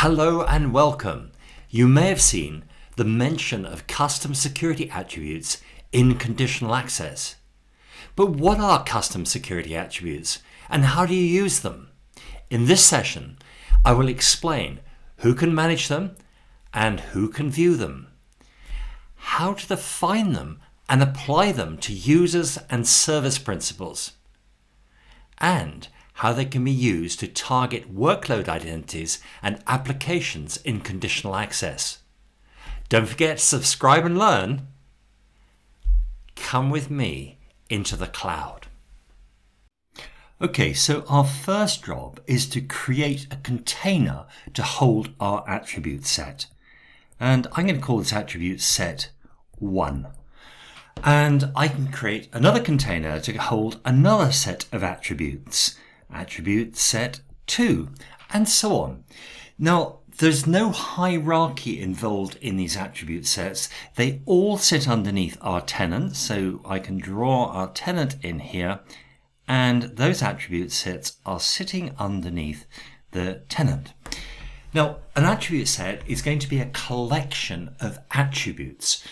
Hello and welcome. You may have seen the mention of custom security attributes in conditional access. But what are custom security attributes and how do you use them? In this session, I will explain who can manage them and who can view them, how to define them and apply them to users and service principals, and how they can be used to target workload identities and applications in conditional access. Don't forget to subscribe and learn. Come with me into the cloud. Okay, so our first job is to create a container to hold our attribute set. And I'm going to call this attribute set 1. And I can create another container to hold another set of attributes, attribute set 2, and so on. Now, there's no hierarchy involved in these attribute sets. They all sit underneath our tenant, so I can draw our tenant in here, and those attribute sets are sitting underneath the tenant. Now, an attribute set is going to be a collection of attributes.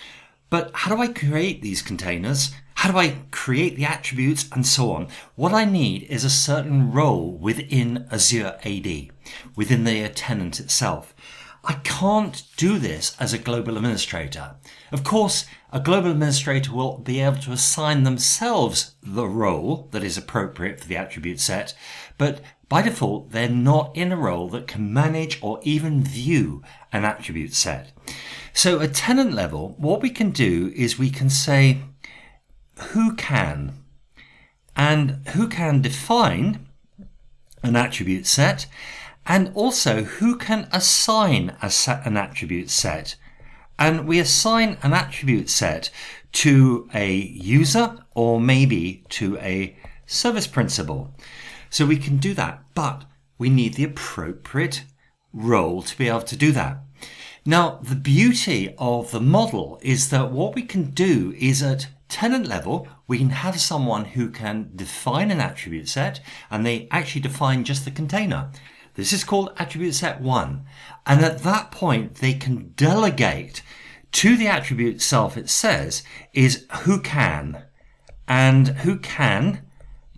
But how do I create these containers? How do I create the attributes and so on? What I need is a certain role within Azure AD, within the tenant itself. I can't do this as a global administrator. Of course, a global administrator will be able to assign themselves the role that is appropriate for the attribute set, but by default, they're not in a role that can manage or even view an attribute set. So at tenant level, what we can do is we can say who can, and who can define an attribute set, and also who can assign an attribute set. And we assign an attribute set to a user or maybe to a service principal. So we can do that, but we need the appropriate role to be able to do that. Now, the beauty of the model is that what we can do is at tenant level, we can have someone who can define an attribute set, and they actually define just the container. This is called attribute set 1. And at that point, they can delegate to the attribute itself, it says, is who can, and who can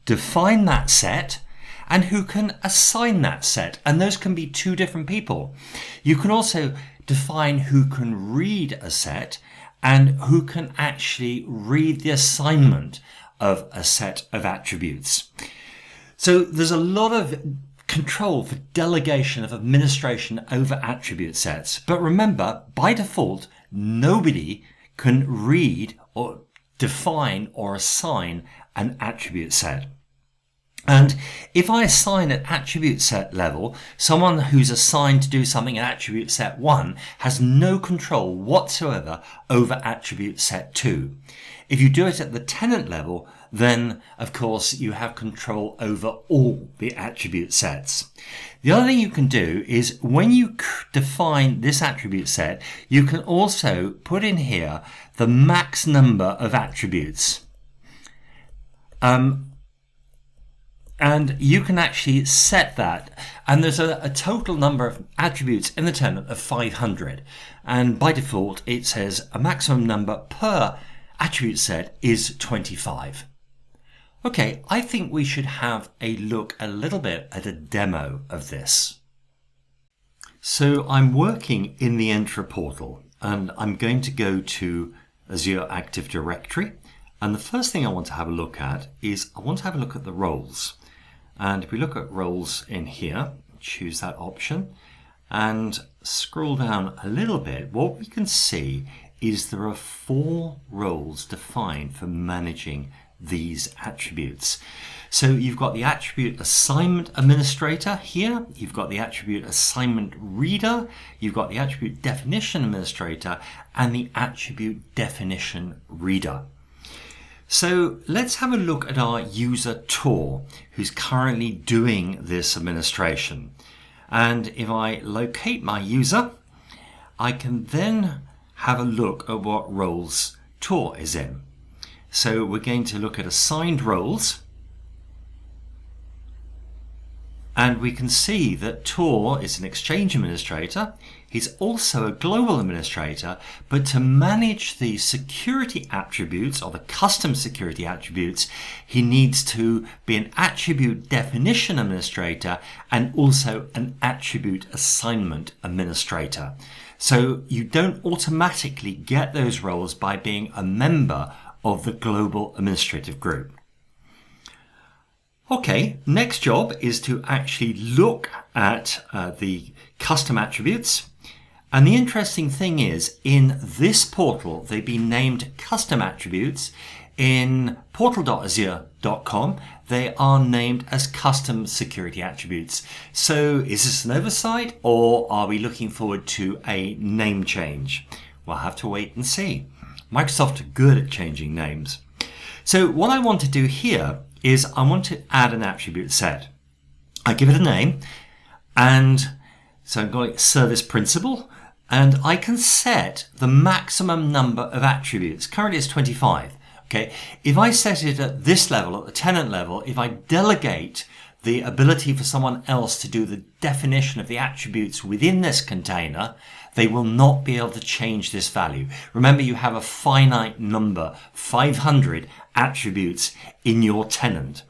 define that set, and who can assign that set. And those can be two different people. You can also define who can read a set and who can actually read the assignment of a set of attributes. So there's a lot of control for delegation of administration over attribute sets. But remember, by default, nobody can read or define or assign an attribute set. And if I assign at attribute set level, someone who's assigned to do something in attribute set 1 has no control whatsoever over attribute set 2. If you do it at the tenant level, then of course you have control over all the attribute sets. The other thing you can do is when you define this attribute set, you can also put in here the max number of attributes. And you can actually set that. And there's a total number of attributes in the tenant of 500. And by default, it says a maximum number per attribute set is 25. Okay, I think we should have a look a little bit at a demo of this. So I'm working in the Entra portal, and I'm going to go to Azure Active Directory. And the first thing I want to have a look at is I want to have a look at the roles. And if we look at roles in here, choose that option and scroll down a little bit, what we can see is there are 4 roles defined for managing these attributes. So you've got the attribute assignment administrator here, you've got the attribute assignment reader, you've got the attribute definition administrator, and the attribute definition reader. So let's have a look at our user Tor, who's currently doing this administration. And if I locate my user, I can then have a look at what roles Tor is in. So we're going to look at assigned roles. And we can see that Tor is an Exchange administrator. He's also a global administrator, but to manage the security attributes or the custom security attributes, he needs to be an attribute definition administrator and also an attribute assignment administrator. So you don't automatically get those roles by being a member of the global administrative group. Okay, next job is to actually look at the custom attributes. And the interesting thing is, in this portal, they've been named custom attributes. In portal.azure.com, they are named as custom security attributes. So is this an oversight, or are we looking forward to a name change? We'll have to wait and see. Microsoft are good at changing names. So what I want to do here is I want to add an attribute set. I give it a name, and so I'm going service principal, and I can set the maximum number of attributes. Currently it's 25. Okay, if I set it at this level, at the tenant level, if I delegate the ability for someone else to do the definition of the attributes within this container, they will not be able to change this value. Remember, you have a finite number, 500 attributes in your tenant.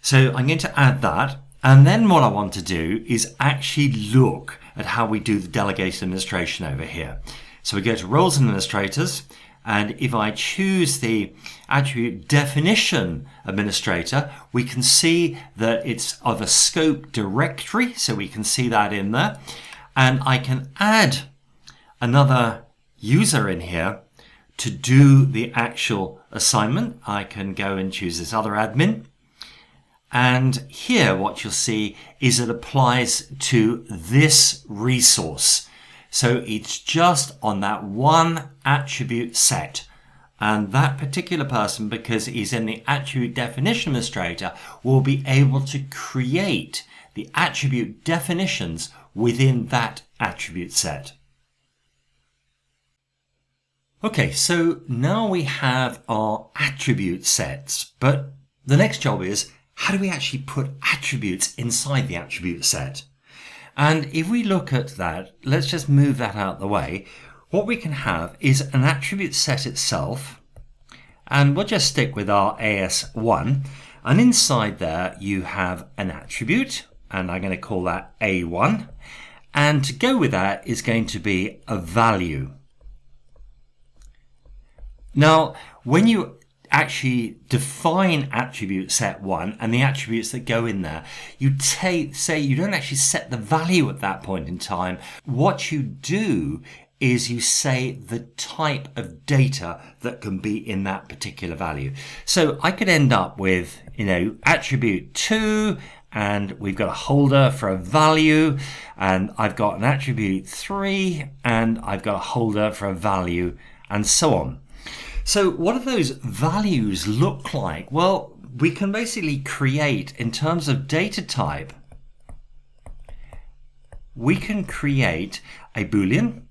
So I'm going to add that. And then what I want to do is actually look at how we do the delegated administration over here. So we go to roles and administrators. And if I choose the attribute definition administrator, we can see that it's of a scope directory. So we can see that in there. And I can add another user in here to do the actual assignment. I can go and choose this other admin. And here what you'll see is it applies to this resource. So it's just on that one attribute set. And that particular person, because he's in the attribute definition administrator, will be able to create the attribute definitions within that attribute set. Okay, so now we have our attribute sets, but the next job is, how do we actually put attributes inside the attribute set? And if we look at that, let's just move that out of the way. What we can have is an attribute set itself, and we'll just stick with our AS1. And inside there, you have an attribute, and I'm going to call that A1. And to go with that is going to be a value. Now, when you actually define attribute set 1 and the attributes that go in there, you say you don't actually set the value at that point in time. What you do is you say the type of data that can be in that particular value. So I could end up with, attribute 2, and we've got a holder for a value, and I've got an attribute 3, and I've got a holder for a value, and so on. So what do those values look like? Well, we can basically create, in terms of data type, we can create a Boolean,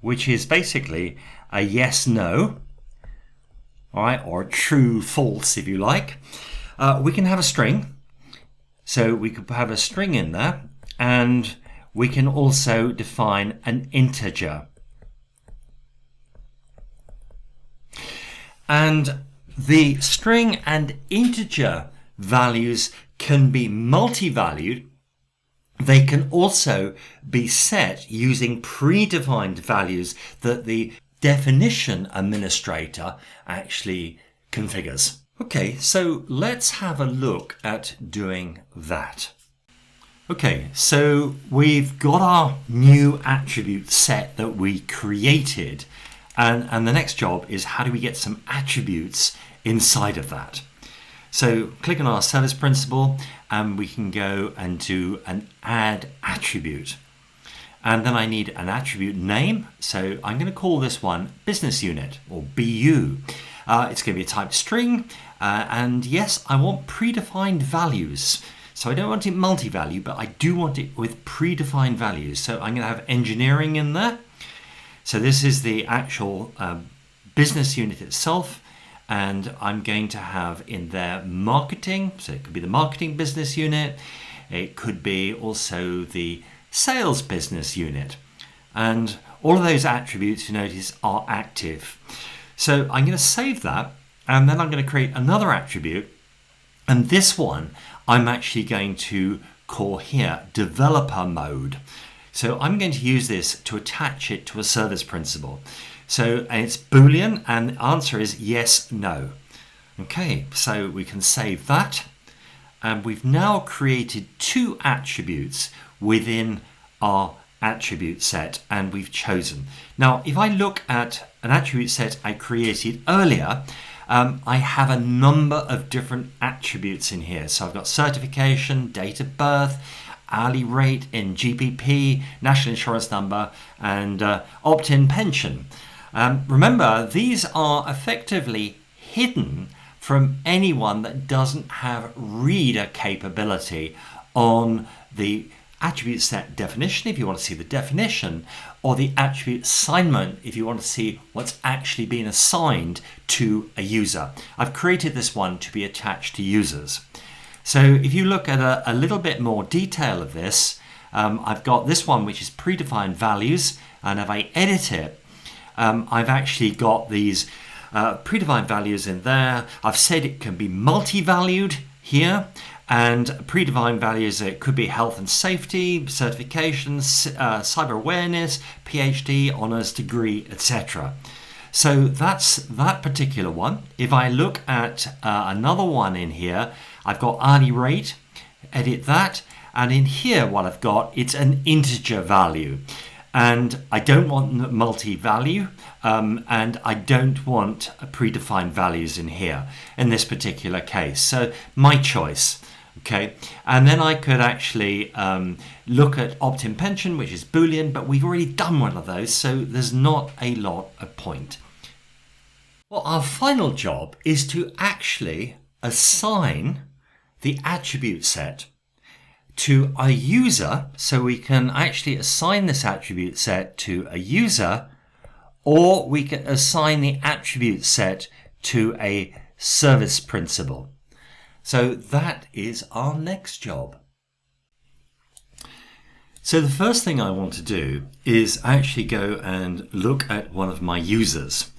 which is basically a yes, no, all right, or true, false, if you like. We can have a string. So we could have a string in there, and we can also define an integer. And the string and integer values can be multi-valued. They can also be set using predefined values that the definition administrator actually configures. Okay, so let's have a look at doing that. Okay, so we've got our new attribute set that we created. And the next job is, how do we get some attributes inside of that? So click on our service principal, and we can go and do an add attribute. And then I need an attribute name. So I'm going to call this one business unit, or BU. It's going to be a type string. And yes, I want predefined values. So I don't want it multi-value, but I do want it with predefined values. So I'm going to have engineering in there. So this is the actual business unit itself, and I'm going to have in there marketing, so it could be the marketing business unit. It could be also the sales business unit. And all of those attributes, you notice, are active. So I'm going to save that, and then I'm going to create another attribute. And this one, I'm actually going to call here developer mode. So I'm going to use this to attach it to a service principal. So it's Boolean, and the answer is yes, no. Okay, so we can save that. And we've now created two attributes within our attribute set, and we've chosen. Now, if I look at an attribute set I created earlier, I have a number of different attributes in here. So I've got certification, date of birth, hourly rate in GBP, national insurance number, and opt-in pension. Remember, these are effectively hidden from anyone that doesn't have reader capability on the attribute set definition, if you want to see the definition, or the attribute assignment, if you want to see what's actually been assigned to a user. I've created this one to be attached to users. So if you look at a little bit more detail of this, I've got this one which is predefined values, and if I edit it, I've actually got these predefined values in there. I've said it can be multi-valued here, and predefined values, it could be health and safety, certifications, cyber awareness, PhD, honours, degree, etc. So that's that particular one. If I look at another one in here, I've got hourly rate, edit that, and in here what I've got, it's an integer value. And I don't want multi-value, and I don't want predefined values in here in this particular case. So my choice. Okay, and then I could actually look at opt-in pension, which is Boolean, but we've already done one of those, so there's not a lot of point. Well, our final job is to actually assign the attribute set to a user, so we can actually assign this attribute set to a user, or we can assign the attribute set to a service principal. So that is our next job. So the first thing I want to do is actually go and look at one of my users.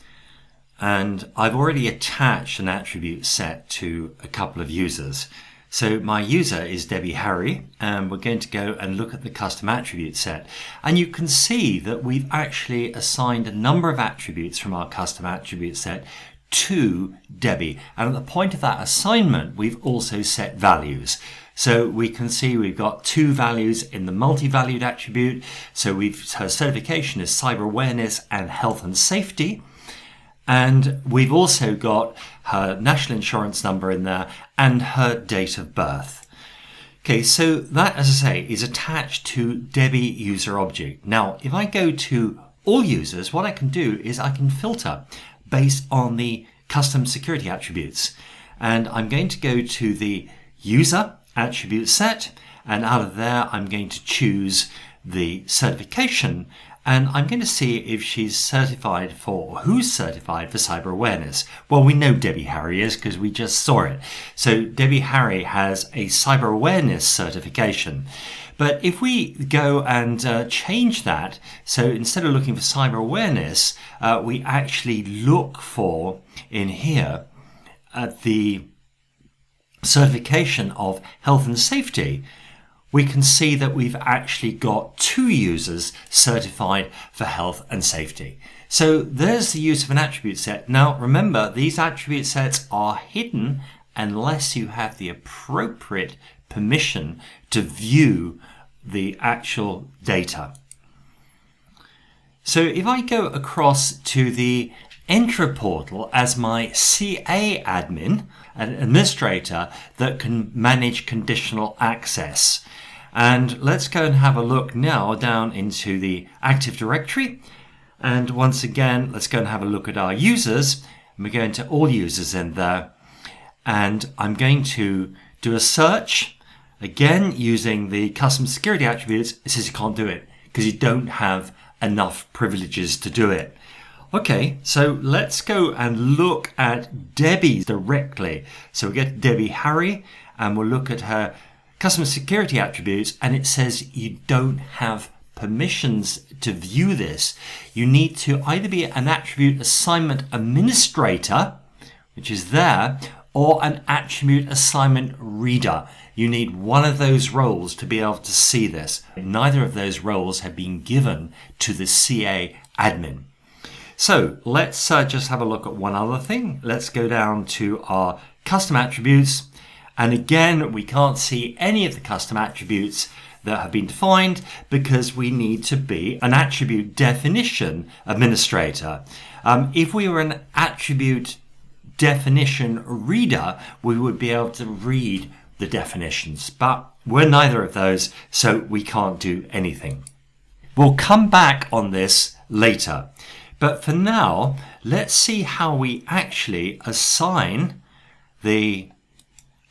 And I've already attached an attribute set to a couple of users. So my user is Debbie Harry, and we're going to go and look at the custom attribute set. And you can see that we've actually assigned a number of attributes from our custom attribute set to Debbie. And at the point of that assignment, we've also set values. So we can see we've got two values in the multi-valued attribute. So her certification is cyber awareness and health and safety. And we've also got her national insurance number in there and her date of birth. Okay, so that, as I say, is attached to Debbie user object. Now, if I go to all users, what I can do is I can filter based on the custom security attributes. And I'm going to go to the user attribute set, and out of there I'm going to choose the certification, and I'm going to see if she's certified for, who's certified for cyber awareness. Well, we know Debbie Harry is because we just saw it. So Debbie Harry has a cyber awareness certification. But if we go and change that, so instead of looking for cyber awareness, we actually look for in here at the certification of health and safety, we can see that we've actually got two users certified for health and safety. So there's the use of an attribute set. Now remember, these attribute sets are hidden unless you have the appropriate permission to view the actual data. So if I go across to the Entra portal as my CA admin, an administrator that can manage conditional access. And let's go and have a look now down into the Active Directory. And once again, let's go and have a look at our users. And we go into all users in there. And I'm going to do a search, again, using the custom security attributes. It says you can't do it because you don't have enough privileges to do it. Okay, so let's go and look at Debbie directly. So we get Debbie Harry and we'll look at her customer security attributes, and it says you don't have permissions to view this. You need to either be an attribute assignment administrator, which is there, or an attribute assignment reader. You need one of those roles to be able to see this. Neither of those roles have been given to the CA admin. So let's just have a look at one other thing. Let's go down to our custom attributes. And again, we can't see any of the custom attributes that have been defined because we need to be an attribute definition administrator. If we were an attribute definition reader, we would be able to read the definitions, but we're neither of those, so we can't do anything. We'll come back on this later, but for now, let's see how we actually assign the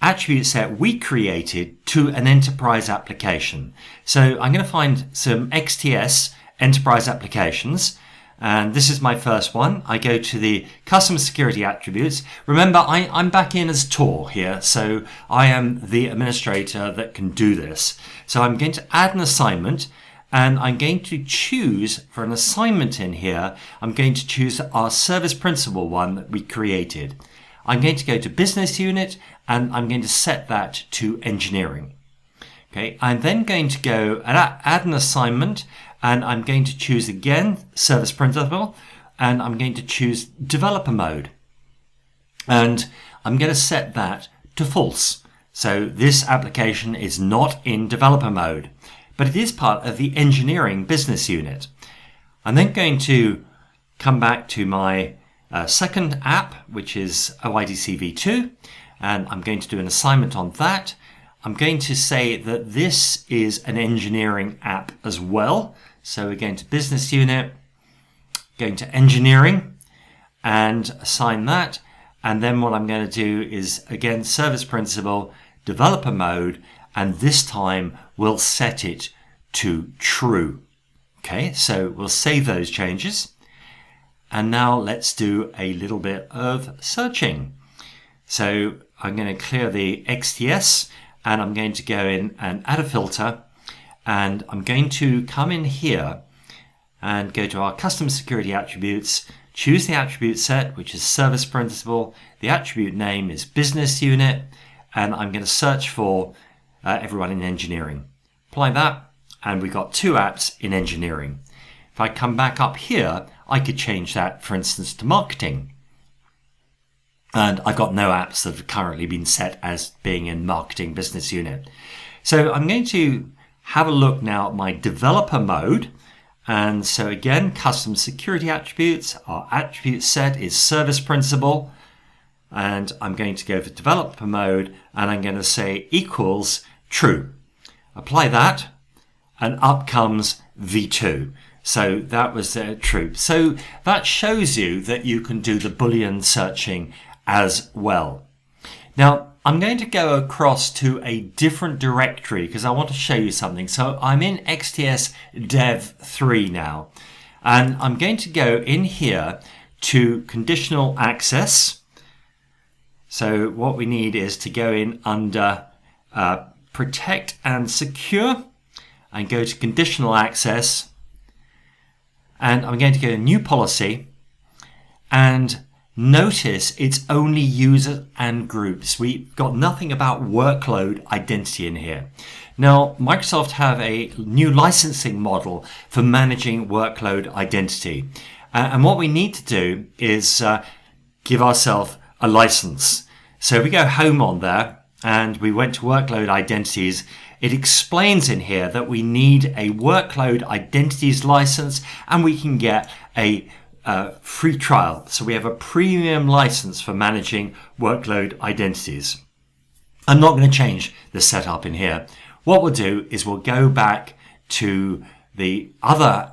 attribute set we created to an enterprise application. So I'm going to find some XTS enterprise applications, and this is my first one. I go to the customer security attributes. Remember, I'm back in as Tor here, so I am the administrator that can do this. So I'm going to add an assignment, and I'm going to choose for an assignment in here, I'm going to choose our service principal one that we created. I'm going to go to business unit, and I'm going to set that to engineering. Okay, I'm then going to go and add an assignment, and I'm going to choose again service principal, and I'm going to choose developer mode, and I'm going to set that to false. So this application is not in developer mode, but it is part of the engineering business unit. I'm then going to come back to my second app, which is OIDC v2, and I'm going to do an assignment on that. I'm going to say that this is an engineering app as well. So we're going to business unit, going to engineering, and assign that. And then what I'm going to do is, again, service principal, developer mode, and this time we'll set it to true. Okay, so we'll save those changes. And now let's do a little bit of searching. So I'm going to clear the XTS, and I'm going to go in and add a filter, and I'm going to come in here and go to our custom security attributes, choose the attribute set, which is service principal. The attribute name is business unit, and I'm going to search for everyone in engineering. Apply that, and we've got two apps in engineering. If I come back up here, I could change that, for instance, to marketing. And I've got no apps that have currently been set as being in marketing business unit. So I'm going to have a look now at my developer mode. And so again, custom security attributes, our attribute set is service principal. And I'm going to go for developer mode, and I'm going to say equals true. Apply that, and up comes v2. So that was true. So that shows you that you can do the Boolean searching as well. Now, I'm going to go across to a different directory because I want to show you something. So I'm in XTS Dev 3 now, and I'm going to go in here to Conditional Access. So what we need is to go in under Protect and Secure and go to Conditional Access. And I'm going to go to New Policy, and notice it's only users and groups. We've got nothing about workload identity in here. Now, Microsoft have a new licensing model for managing workload identity. And what we need to do is give ourselves a license. So if we go home on there and we went to workload identities, it explains in here that we need a workload identities license, and we can get a free trial. So we have a premium license for managing workload identities. I'm not going to change the setup in here. What we'll do is we'll go back to the other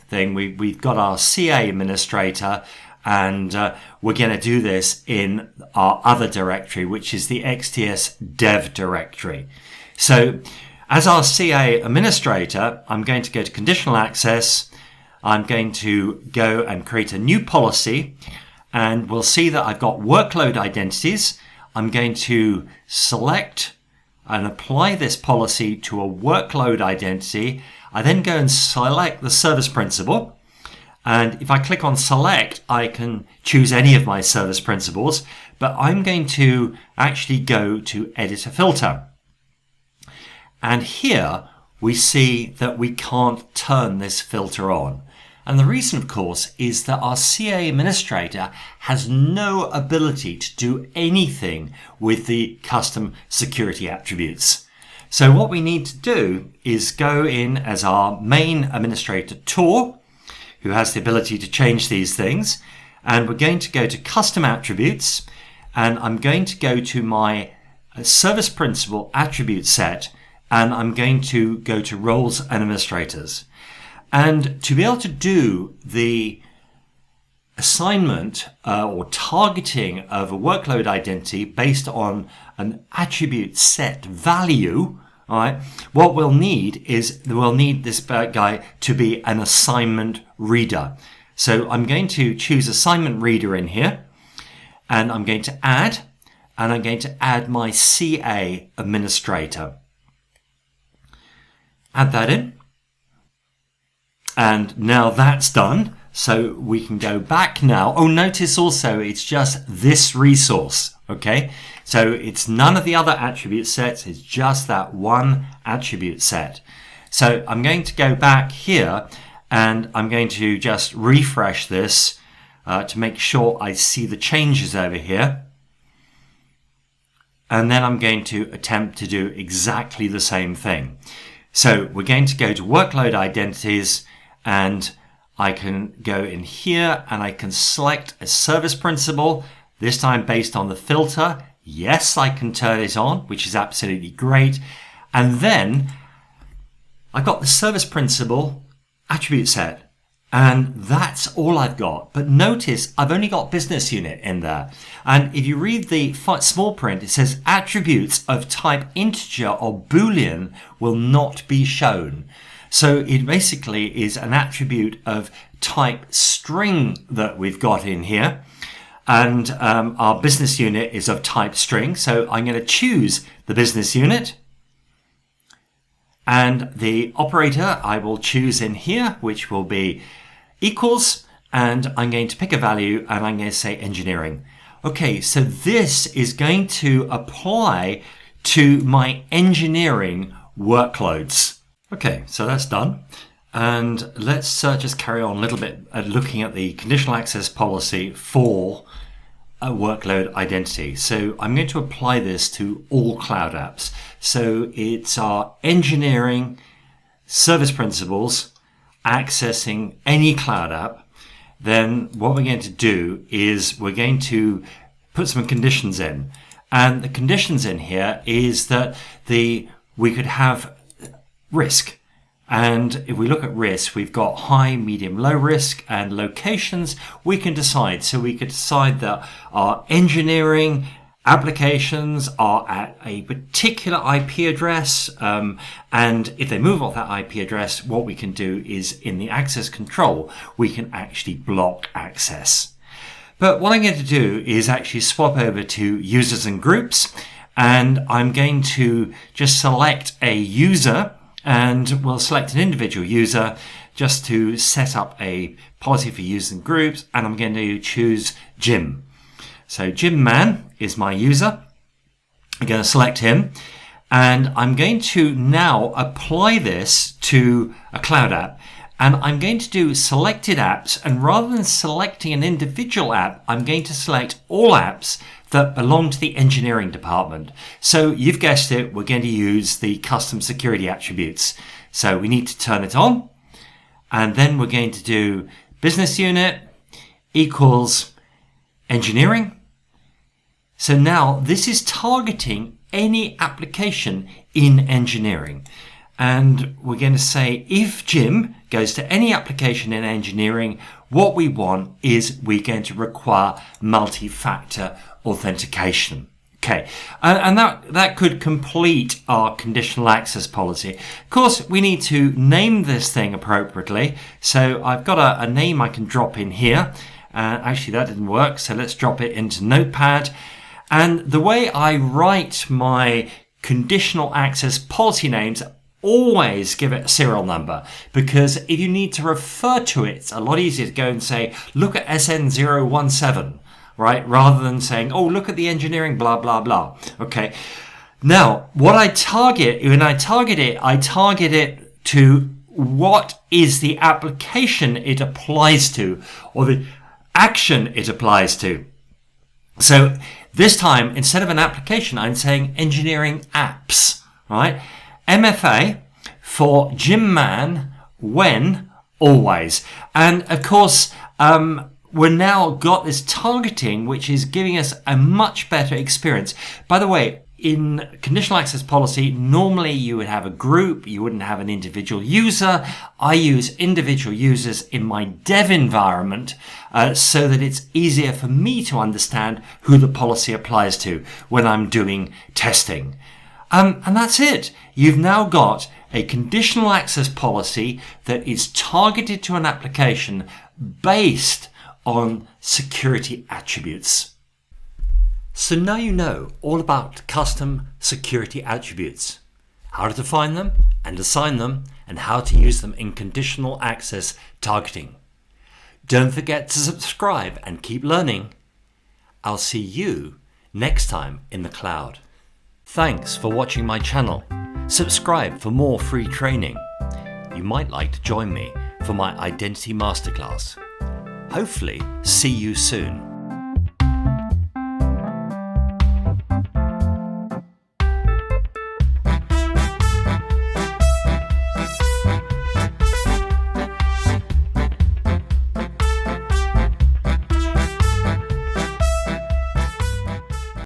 thing. We've got our CA administrator, and we're going to do this in our other directory, which is the XTS dev directory. So as our CA administrator, I'm going to go to Conditional Access. I'm going to go and create a new policy, and we'll see that I've got workload identities. I'm going to select and apply this policy to a workload identity, I then go and select the service principal. And if I click on select, I can choose any of my service principals, but I'm going to actually go to edit a filter. And here we see that we can't turn this filter on. And the reason, of course, is that our CA administrator has no ability to do anything with the custom security attributes. So what we need to do is go in as our main administrator, Tor, who has the ability to change these things. And we're going to go to custom attributes, and I'm going to go to my service principal attribute set, and I'm going to go to roles and administrators. And to be able to do the assignment or targeting of a workload identity based on an attribute set value, all right, what we'll need is we'll need this guy to be an assignment reader. So I'm going to choose assignment reader in here, and I'm going to add, and I'm going to add my CA administrator. Add that in. And now that's done. So we can go back now. Oh, notice also it's just this resource. Okay. So it's none of the other attribute sets. It's just that one attribute set. So I'm going to go back here and I'm going to just refresh this to make sure I see the changes over here. And then I'm going to attempt to do exactly the same thing. So we're going to go to workload identities, and I can go in here and I can select a service principal, this time based on the filter. Yes, I can turn it on, which is absolutely great. And then I've got the service principal attribute set, and that's all I've got. But notice I've only got business unit in there. And if you read the small print, it says attributes of type integer or Boolean will not be shown. So it basically is an attribute of type string that we've got in here. And our business unit is of type string. So I'm going to choose the business unit. And the operator I will choose in here, which will be equals. And I'm going to pick a value and I'm going to say engineering. Okay, so this is going to apply to my engineering workloads. Okay, so that's done. And let's just carry on a little bit looking at the conditional access policy for a workload identity. So I'm going to apply this to all cloud apps. So it's our engineering service principals accessing any cloud app. Then what we're going to do is we're going to put some conditions in. And the conditions in here is that we could have risk. And if we look at risk, we've got high, medium, low risk, and locations we can decide. So we could decide that our engineering applications are at a particular IP address. And if they move off that IP address, what we can do is in the access control, we can actually block access. But what I'm going to do is actually swap over to users and groups. And I'm going to just select a user, and we'll select an individual user just to set up a policy for users and groups. And I'm going to choose Jim. So Jim Man is my user. I'm going to select him. And I'm going to now apply this to a cloud app. And I'm going to do selected apps. And rather than selecting an individual app, I'm going to select all apps that belong to the engineering department. So you've guessed it, we're going to use the custom security attributes. So we need to turn it on. And then we're going to do business unit equals engineering. So now this is targeting any application in engineering. And we're going to say if Jim goes to any application in engineering, what we want is we're going to require multi-factor authentication. Okay, and that could complete our conditional access policy. Of course, we need to name this thing appropriately. So I've got a name I can drop in here. Actually, that didn't work. So let's drop it into Notepad. And the way I write my conditional access policy names, always give it a serial number, because if you need to refer to it, it's a lot easier to go and say, look at SN017, right? Rather than saying, oh, look at the engineering, blah, blah, blah. Okay. Now, what I target, when I target it to what is the application it applies to, or the action it applies to. So this time, instead of an application, I'm saying engineering apps, right? MFA for Jim Man, when, always. And of course, we've now got this targeting, which is giving us a much better experience. By the way, in conditional access policy, normally you would have a group, you wouldn't have an individual user. I use individual users in my dev environment so that it's easier for me to understand who the policy applies to when I'm doing testing. And that's it. You've now got a conditional access policy that is targeted to an application based on security attributes. So now you know all about custom security attributes, how to define them and assign them, and how to use them in conditional access targeting. Don't forget to subscribe and keep learning. I'll see you next time in the cloud. Thanks for watching my channel. Subscribe for more free training. You might like to join me for my Identity Masterclass. Hopefully, see you soon.